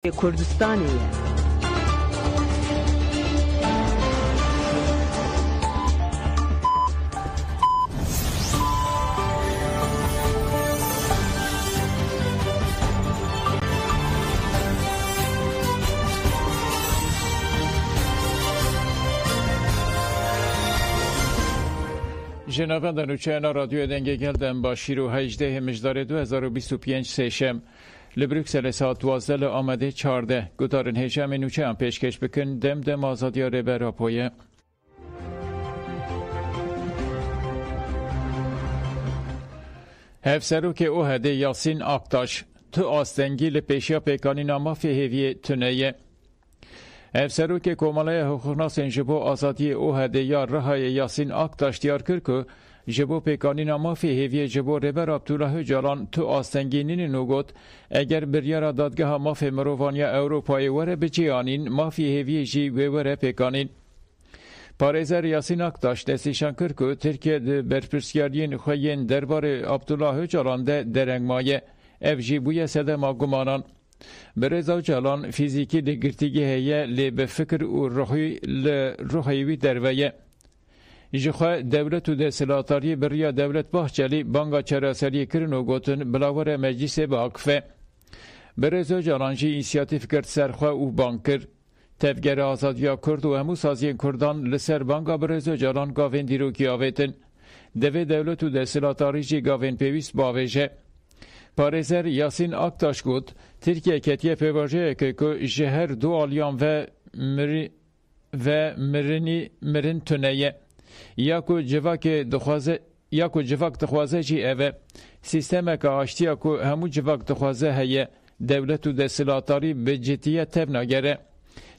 کردستانیه. جنابان نوچه‌نا رادیو دنگه گلدن با شیرو 18 مجدار 2025 سشم لبروکسل ساعت 12 آمده 14 گدارن هجم نوچه هم پیشکش بکن دم آزادی ره براپایه. هفسرو که او هده یاسین آکتاش تو آستنگی لپیشیا پیکانی ناما فیهوی تنیه. افسرو که کمالای حقوقناس جبو آزادی او هده یا رهای یاسین آکتاش دیار کرد که جبو پیکانینا مافی هیوی جبو ربر عبدالله جالان تو آستنگینین نوگوت اگر بریار دادگاه مافی مروانیا اروپای وره بچیانین مافی هیوی جی وره پیکانین. پارێزەر یاسین آکتاش دەستیشان کرد که ترکیه برپرسیاریین خوین دربار عبدالله جالان ده درنگ مایه اف جی بوی سدما گمانان. برزا جالان فیزیکی لگرتیگی هیه لی به فکر و روحیوی درویه. جخوا دولت و دستلاتاری بریا دولت باحچلی بانگا چراسری کرن و گوتن بلاور مجلس باقفه. برزا جالان جی اینسیاتیف کرد سرخوا و بانکر. تفگر آزادیا کرد و همو سازی کردان لسر بانگا برزا جالان گاوین دیروکی آویتن. دوی دولت و دستلاتاری جی گاوین پیویست باویجه. پارێزەر یاسین آکتاش گوت ترکیه کتیه پیواژه که جهر دو آلیان و مرن تنیه یا که جواک دخوازه جی اوه سیستم که آشتیا که همو جواک دخوازه هیه دولت و دستلاتاری به جدیه تبناگره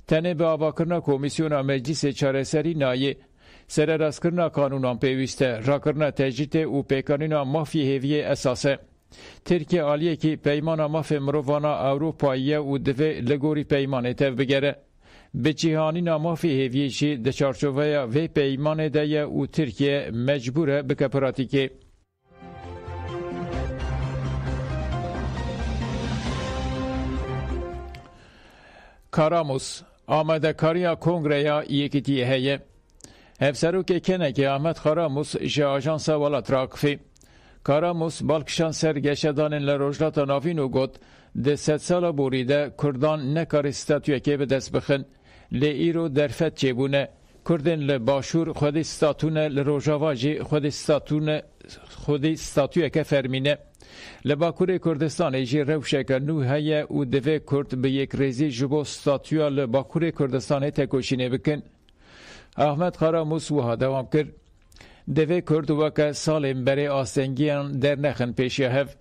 تنه به آواکرنا کمیسیون مجلس چارەسەری نایه سر راسکرنا قانونان پیوسته راکرنا تجدید و پیکانینا مافی هیوی اساسه. ترکیه آلیه که پیمان ماف مرووانا اروپاییه و دوه لگوری پیمانه تف بگره. به جهانی نامافی هیویشی ده چارچوبه و پیمانه ده و ترکیه مجبوره بکه پراتیکه. کاراموس آمده کاریا کنگریا یکیتیه هیه. هفسرو که کنه که آمد کاراموس جه آجانس ولات راکفی. کاراموس بالکشان سرگشتدانین لروجلات ناوین و گوت ده 100 سال بوریده کردان نکار استاتویه که به دست بخن لی ایرو درفت چیبونه کردن لباشور خود استاتونه لروجاواجی خود استاتویه که فرمینه لباکور کردستان جی روشه که نو هیه و دوه کرد به یک ریزی جبو استاتویا لباکور کردستان تکوشینه بکن. احمد کاراموس وها دوام کرد دوی کرد وکه سالم برای آستنگیان در نخن پیشی هف.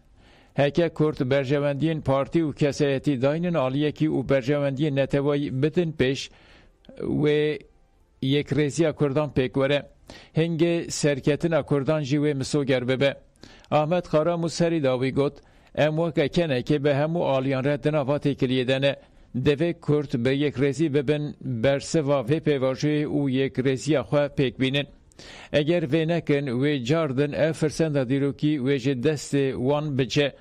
هکه کرد برجواندین پارتی و کسایتی داینن آلیه که و برجواندین نتوایی بدن پیش و یک ریزی کردان پیکوره. هنگه سرکتن کردان جیوه مسوگر ببه. احمد کاراموس سری داوی گوت اموکه کنه که به همو آلیان ردن آواتی کلیدنه دوی کرد به یک ریزی ببن برسه و پیواجه و یک ریزی خواه پیک بینن. اگر وی نکن وی جاردن افرسند دیروکی وی جدست وان بچه.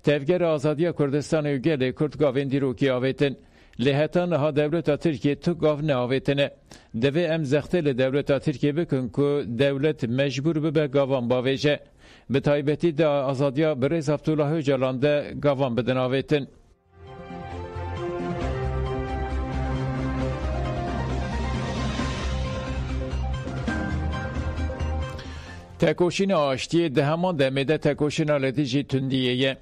تفگر آزادی کردستان و گل کرد گاوین دیروکی آویتن. لحتا نها دولت ترکیه تو گاو ناویتنه. دوی ام زخته لدولت ترکیه بکن که دولت مجبور ببه گاوان باویجه. به تایبتی دا آزادی برز عبدالله جالان ده گاوان بدن آویتن. تکوشین آشتی ده همان دمیده تکوشین آلتیجی تندیه.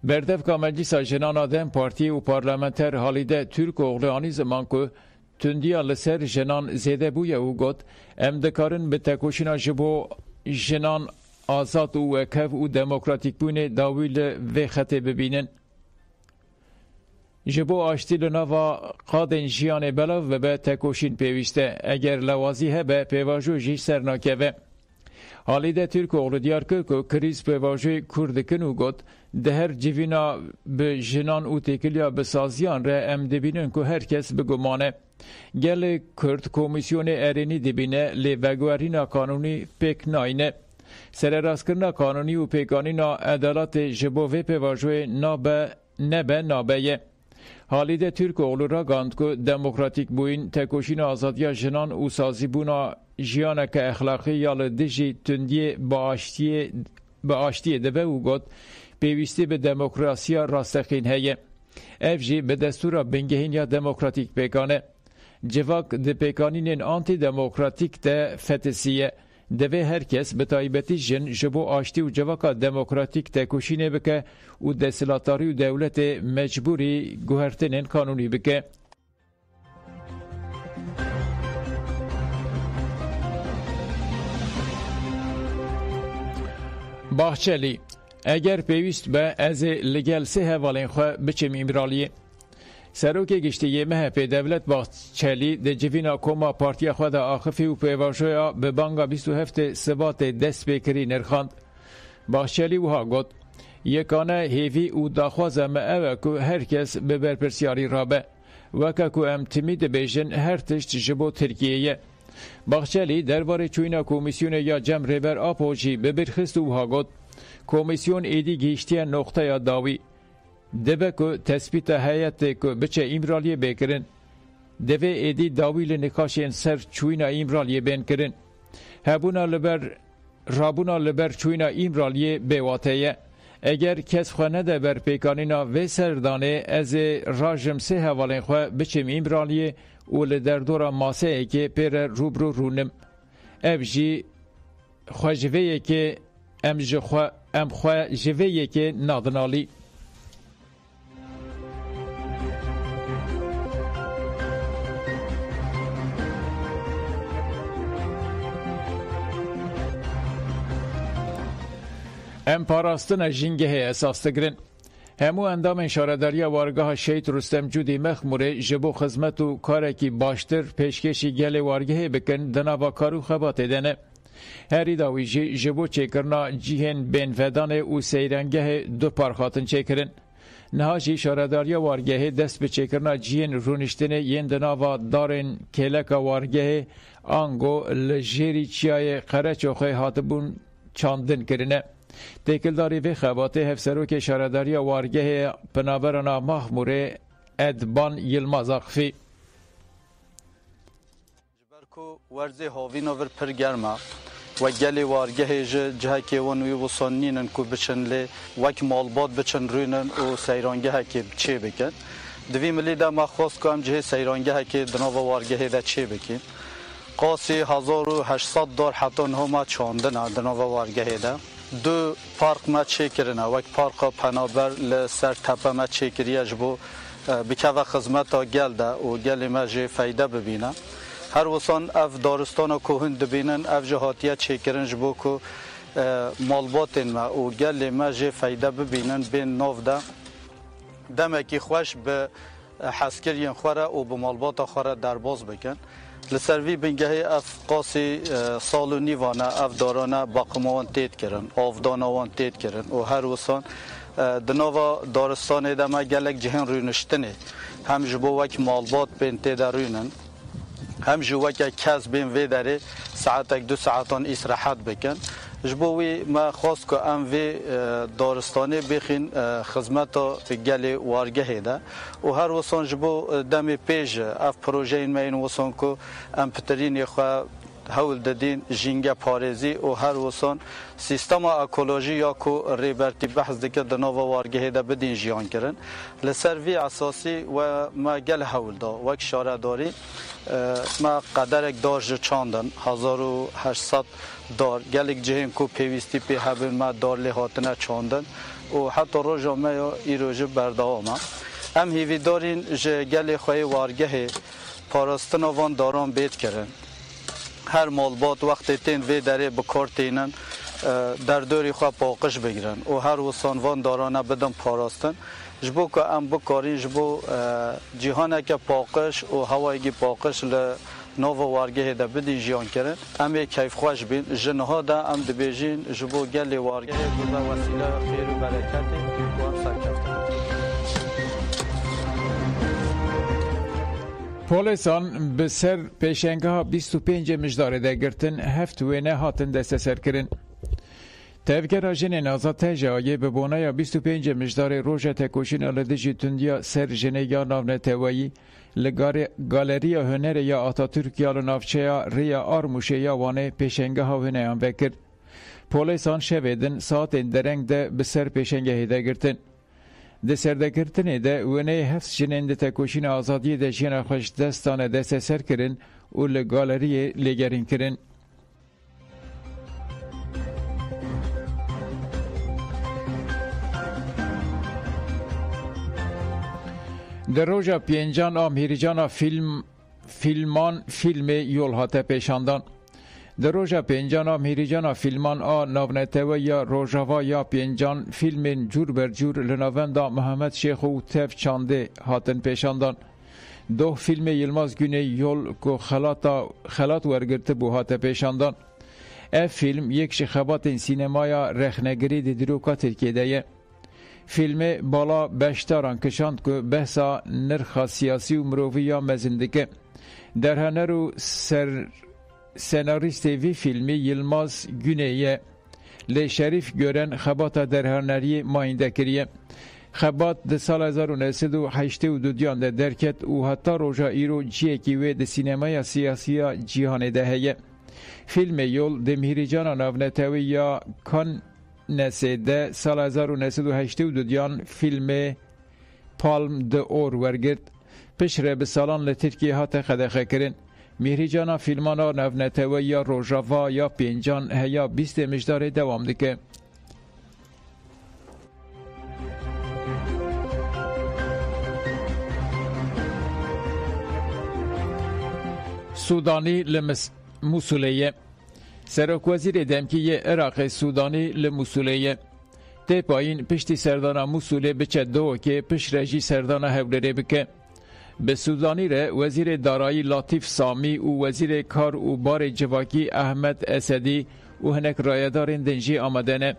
بردف که مجلس جنان آدم پارتی و پارلمنتر حالیده ترک اغلانی زمان که تندیه لسر جنان زیده بویه و گد امدکارن به تکوشین جبو جنان آزاد و وکف و دموکراتیک بونه داویل و خطه ببینن. جبو آشتی لناوا قادن جیان بلاو و به تکوشین پیوسته اگر لوازی هبه پیواجو جی سرناکه و حالیده ترک اغلو دیار که کریز پیواجوی کردکن و گد ده هر جیوینا به جنان و تکلیا بسازیان ره ام دبینن که هر کس بگمانه. گل کرد کمیسیون ارینی دبینه لی وگوارینا قانونی پیک ناینه. سر راستکرنا قانونی و پیکانینا عدالت جبو و پیواجوی نابه نابه. حالیده ترک اولو را گاند که دموکراتیک بوین تکوشین آزادیا جنان و سازی بونا جیانه که اخلاقی یال دجی تندی با آشتی دبه و گد پیوستی به دموکراسیا راستخین هیه. اف جی به دستور بنگهین یا دموکراتیک پیکانه. جواک ده پیکانین آنتی دموکراتیک ده فتسیه. دوی هرکس به تایبتی جن جبو آشتی و جواکا دموکراتیک تکوشینه بکه و دستلاتاری و دولت مجبوری گوهرتنین قانونی بکه. باخچلی اگر پیوست به از لگل سه حوالین خواه بچم امرالیه. سروک گشتی مهپ دولت باخچلی ده جوینا کوما پارتیا خواه ده آخفی و پیواشویا به بانگا 27 ثبات دست بکری نرخاند. باخچلی وها گد یکانه هیوی و داخوازم اوه که هر کس به برپرسیاری رابه وکه که امتمید بیشن هر تشت جبو ترکیه. باخچلی درباره چوینا کمیسیون یا جمع ریبر آپوچی به برخست وها گد کمیسیون ایدی گیشتی نقطه یا داوی دبه که تثبیت هیئت که بچه امرالیه بکرن دوه ایدی داویل نکاشین سر چوینا امرالیه بین کرن رابونا لبر چوینا امرالیه بیواتهیه اگر کس خواه نده بر پیکانینا و سردانه از راجم سه حوالین خواه بچه امرالیه و لدردورا ماسه ای که پر روبرو رونم اف جی خواه جوه که ام خواه جوه که نادنالی ام پاراستن جنگه اساس تگرن همو اندام انشارداری وارگاه شهید رستم جودی مخموره جبو خدمت و کارکی باشتر پیشکشی گل وارگه بکن دناوا کارو خبات دنه هری داویجی جبو چکرنا جیهن بین فدان و سیرنگه دو پارخاتن چکرن نهاجی شارداری وارگه دست به چکرنا جیهن رونشتن ین دناوا دارن کلک وارگه آنگو لجیری چیای قرچوخه هاتبون چاندن کرنه تکلداری و خباته هفسروک شارداری وارگه پنابرنا محموره ادبان یلماز اخفی جبرکو ورزی هاوینا ور پر گرما و گلی وارگه جه که ونوی وصانینن کو بچن لی وک مالبات بچن روینن و سیرانگه که چه بکن دوی ملی دا ما خواست کنم جه سیرانگه که دناو وارگه دا چه بکن قاسی 1800 دار حتی نهما چاندن دناو وارگه دا دو پارک ما چه کرنه وک پارک پنابر لسر تپه ما چه کریه جبو بکوه خدمت ها گل ده و گل ما جه فایده ببینه هر وسان اف دارستان و کوهن دبینن اف جهاتیه چه کرن جبو که مالباتن ما و گل ما جه فایده ببینن بین ناف ده دمکی خوش به حسکرین خوره و به مالبات خوره درباز بکن لسروی بنگهی اف قاسی سال و نیوانه اف دارانه باقموان تید کرن آفدانوان تید کرن و هر وسان دناوا دارستان دمه گلک جهن روینشتنه هم جبو وک مالبات بین تید روینن هم جو وک کس بین وی داره ساعتک 2 ساعتان استراحت بکن جبوی ما خواست که ام وی دارستانه بخین خدمت گل وارگه ده و هر وسان جبو دم پیش اف پروژه این مین وسان که ام پترین خو هول دادین جنگ پارزی و هر وسان سیستم اکولوژی یا کو ریبرتی بحث دکه دناو وارگه ده بدین جیان کرن لسروی اساسی و ما گل هول دا وک شاره داری ما قدرک داج چاندن 1800 دار گلک جهن کو پیوستی پی هبن ما دار لهاتنه چاندن و حتی روزا ما ایروژه برداوما ام هیوی دارین گل خوی وارگه پاراستن وان داران بیت کرن هر مالبات وقتی تین وی داره بکارتینن در دوری خواه پاقش بگیرن و هر وسان وان دارانه بدن پاراستن جبو که ام بکارین جبو جهانه که پاقش و هوایگی پاقش نو وارگه ده بدین جیان کرن ام کیف خوش بین جنها ده ام دبیجین جبو گل وارگه به وسیله خیر و برکت و ام سرکفته پولیسان به سر پیشنگاه 25 مجدار ده گرتن هفت وینه هاتن دست سر کرن تفکر جنین آزاد تجایی به بونای 25 مجدار روژ تکوشین الدجی تندیا سر جنگا ناو نتوایی لگالری هنر یا آتاتورک یا لنافچه ریا آرموشه یا وانه پیشنگه ها هنیان بکر. پولیسان شویدن ساعت درنگ ده بسر پیشنگه هیده گرتن. ده سردگرتنه ده ونه هفت جنین ده تکوشین آزادی ده جین خوش دستانه دست سر کرن و لگالری لگرین کرن. در روژا پینجان آمهیرجان فیلم یول هاته پیشاندان. در روژا پینجان آمهیرجان فیلمان ناونتوه یا روژاوا یا پینجان فیلم جور بر جور لناوندا محمد شیخ و تف چانده هاتن پیشاندان. دو فیلم یلماز گونه یول که خلات ورگرته بو هاته پیشاندان. اف فیلم یک شخبات سینمایا رخنگری دی دروکا ترکیه فیلم بالا بشتاران کشاند که بحثا نرخ سیاسی و مروفی یا مزندکه. در هنرو سناریست وی فیلمی یلماز گونهیه لی شریف گورن خباتا در هنری ماینده کریه. خبات ده سال 1982 ده درکت و حتی روژا ایرو جیه کیوه ده سینمای سیاسی جیهان ده هیه. فیلم یول ده مهیرجان ناونتوی یا کان نسیده سال 1982 فیلم پالم ده اور ورگرد پشره به سالان لترکیه ها خدخه کرن. مهریجانا فیلمانا نونتوه یا روژاوا یا پینجان هیا 20 مجدار دوام دکه. سودانی لموسولیه سرک وزیر دمکی عراق سودانی لموسولیه تی پایین پشتی سردانا موسوله بچه دو که پشت رجی سردانا هولره بکه. به سودانی ره وزیر دارایی لطیف سامی و وزیر کار و بار جواکی احمد اسدی و هنک رایدارین دنجی آمدنه.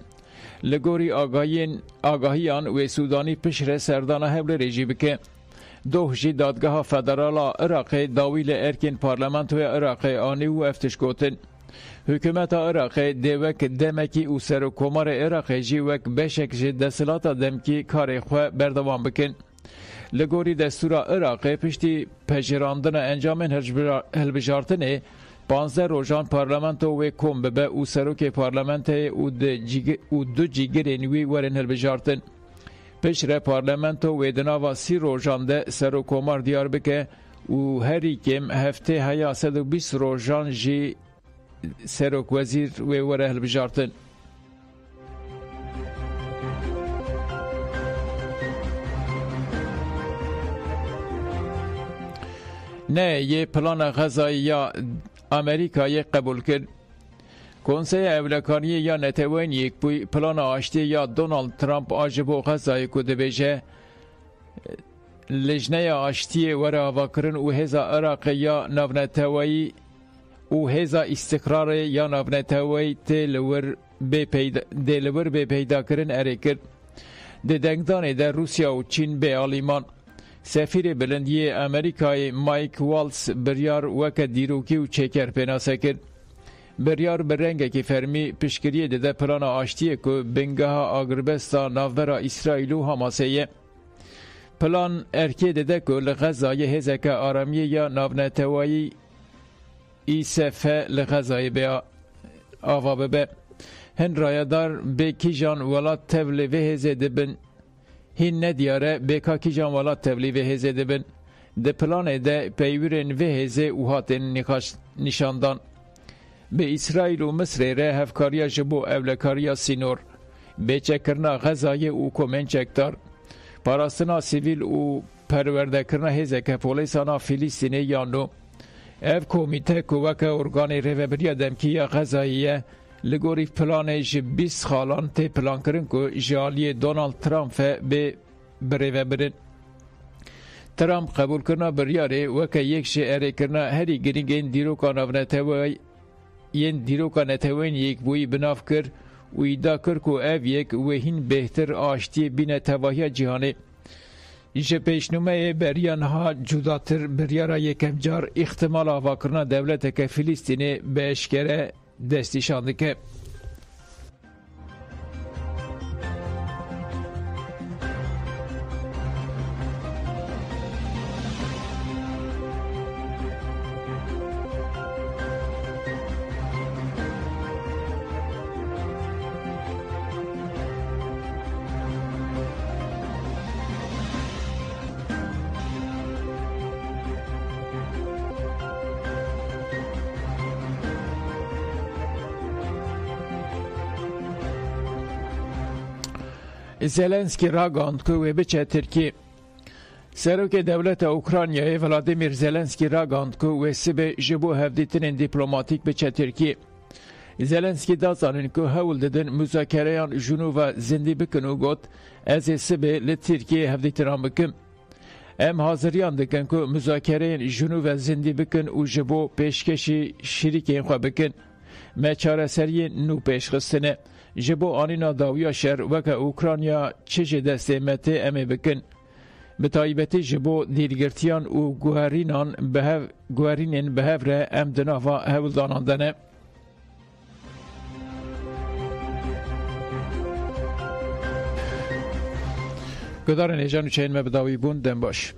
لگوری آگاهیان و سودانی پشت ره سردانا هولره جی بکه. دو جی دادگاه فدرالا عراق داویل ارکین پارلمانت و عراق آنی و افتش گوتن. حکومت عراق دیوک دمکی و سر و کمار عراق جی وک بشک جی دستلات دمکی کار خواه بردوام بکن. لگوری دستور عراق پشتی پجراندن انجام هلبجارتنه 15 روزان پارلمانت و کم به او سروک پارلمانت و دو جیگر نوی ورن هلبجارتن. پشره پارلمانت و دناوا 30 روزان ده سر و کمار دیار بکه و هری کم هفته هیا 120 روزان جی سرک وزیر و وره هلبجارتن. نه یه پلان غذایی یا امریکایی قبول کرد. کنسه اولکانی یا نتوین یک بوی پلان آشتی یا دونالد ترامپ آجبو غذایی کده بیشه لجنه آشتی وره آواکرن و هزا عراق یا نونتوایی و هزا استقرار یا نونتوایی دلور به پیدا کرن اره کرد. ده دنگدانه در روسیا و چین به آلیمان سفیر بلندی امریکای مایک والتس بریار وک دیروکی و چکر پناسه کرد. بریار برنگه که فرمی پشکریه ده پلان آشتیه که بنگه آگربستا ناورا اسرائیل و حماسه پلان ارکی ده که لغزای هزک آرامیه یا ناونتوایی ایسفه لغزای به آوا ببه هن رایدار به کیجان ولات تبلی و هزه دبن هین ندیاره بکا کیجان ولات تبلی و هزه دبن ده پلان ده پیورن و هزه و هاتن نشاندان به اسرائیل و مصر ره هفکاریا جبو اولکاریا سینور به چکرنا غزای و کومن چکتار پاراستنا سیویل و پرورده کرنا هزه که پولیسانا فیلیستینی یانو اف کمیته کوک ارگان ریوبریا دمکی غزاییه لگوری پلانش 20 خالان تی پلان کرن که جالی دونالد ترامپ به ریوبرن. ترامپ قبول کرنا بریاره وکه یک شعره کرنا هری گرینگ این دیروکا نونتوی این دیروکا نتوین یک بوی بناف کر و ایدا کر که اف یک و هین بهتر آشتی بین تواهی جهانه. ایشه پیشنومه بریان ها جداتر بریارا یکم جار احتمال آوا کرنا دولت که فلسطینی به اشکره دستیشانده که زلنسکی راگاند که وی بچه ترکیه. سروک دولت اوکراینای ولادیمیر زلنسکی راگاند که وی سبه جبو هفدیترین دیپلوماتیک بچه ترکیه. زلنسکی دازانین که هول دادن مذاکرهان جنوب زندی بکن و گوت از سبه لترکیه هفدیتران بکن. ام حاضریان دکن که مذاکرهان جنوب زندی بکن و جبو پیشکشی شریکین خواه بکن. ما چاره سری نو پیش خستنه. جبو آنینا داویا شر وکا اوکراینیا چه دسته مته امی بکن. بتایبتی جبو دیرگرتیان و گوهرینین بهفره ام دناوا هولداناندنه. گدارن ایجان و چین مبداوی بون دن باش.